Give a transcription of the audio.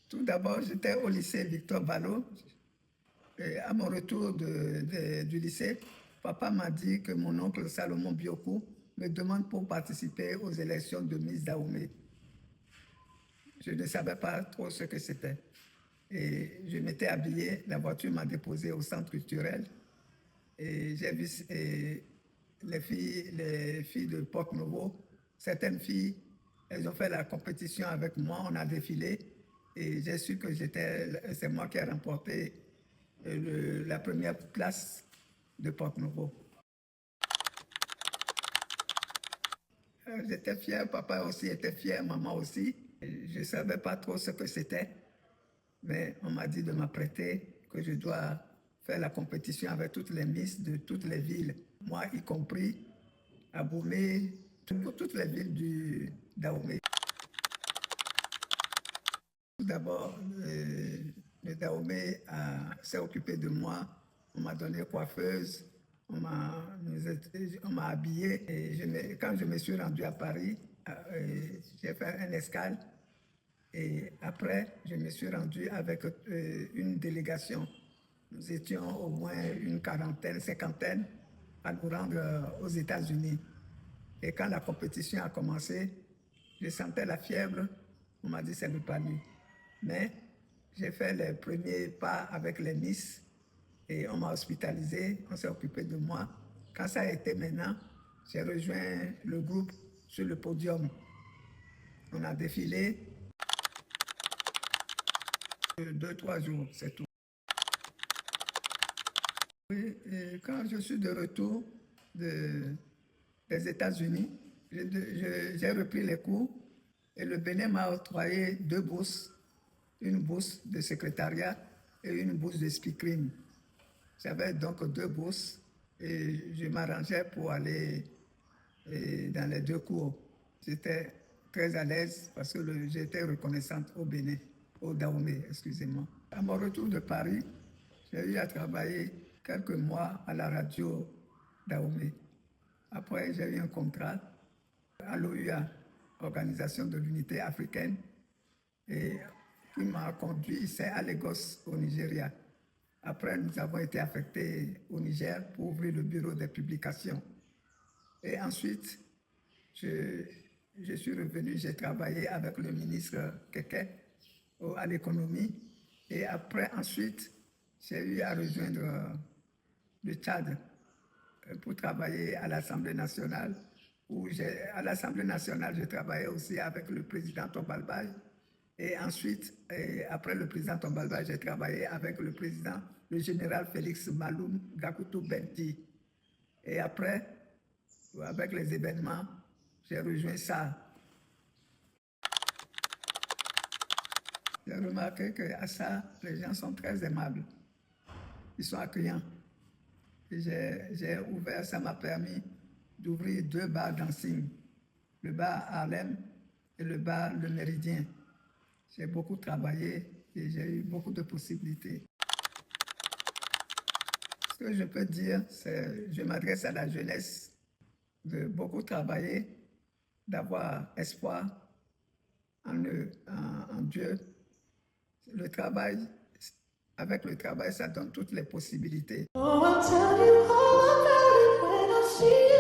Tout d'abord, j'étais au lycée Victor Ballot. Et à mon retour du lycée, papa m'a dit que mon oncle Salomon Biokou me demande pour participer aux élections de Miss Dahomey. Je ne savais pas trop ce que c'était. Et je m'étais habillé, la voiture m'a déposé au centre culturel. Et j'ai vu les filles de Porte-Nouveau. Certaines filles, elles ont fait la compétition avec moi, on a défilé. Et j'ai su que c'est moi qui ai remporté la première place de Porte-Nouveau. J'étais fier, papa aussi était fier, maman aussi. Je ne savais pas trop ce que c'était, mais on m'a dit de m'apprêter, que je dois faire la compétition avec toutes les Miss de toutes les villes, moi y compris, à Boumé, toutes les villes du Dahomey. Tout d'abord, le Dahomey s'est occupé de moi, on m'a donné coiffeuse, on m'a habillé. Et quand je me suis rendu à Paris, j'ai fait un escale. Et après, je me suis rendu avec une délégation. Nous étions au moins une quarantaine, cinquantaine à nous rendre aux États-Unis. Et quand la compétition a commencé, je sentais la fièvre. On m'a dit c'est le palu. Mais j'ai fait les premiers pas avec les Miss et on m'a hospitalisé, on s'est occupé de moi. Quand ça a été maintenant, j'ai rejoint le groupe sur le podium. On a défilé 2-3 jours, c'est tout. Oui, et quand je suis de retour des États-Unis, j'ai repris les cours et le Bénin m'a octroyé 2 bourses, une bourse de secrétariat et une bourse de speaking. J'avais donc 2 bourses et je m'arrangeais pour aller dans les 2 cours. J'étais très à l'aise parce que j'étais reconnaissante au Bénin, au Dahomey, excusez-moi. À mon retour de Paris, j'ai eu à travailler quelques mois à la radio Dahomey. Après, j'ai eu un contrat à l'OUA, Organisation de l'Unité africaine, et qui m'a conduit ici à Lagos, au Nigeria. Après, nous avons été affectés au Niger pour ouvrir le bureau des publications. Et ensuite, je suis revenu, j'ai travaillé avec le ministre Keke à l'économie. Et après, ensuite, j'ai eu à rejoindre le Tchad pour travailler à l'Assemblée nationale. À l'Assemblée nationale, je travaillais aussi avec le président Tombalbaye. Et ensuite, après le président Tombalbaye, j'ai travaillé avec le général Félix Maloum Gakutu Benti. Et après, avec les événements, j'ai rejoint ça. J'ai remarqué qu'à ça, les gens sont très aimables. Ils sont accueillants. J'ai ouvert, ça m'a permis d'ouvrir 2 bars dancing, le bar Harlem et le bar Le Méridien. J'ai beaucoup travaillé et j'ai eu beaucoup de possibilités. Ce que je peux dire, c'est je m'adresse à la jeunesse de beaucoup travailler, d'avoir espoir en Dieu. Le travail, avec le travail, ça donne toutes les possibilités. Oh, I'll tell you all about it when I see you.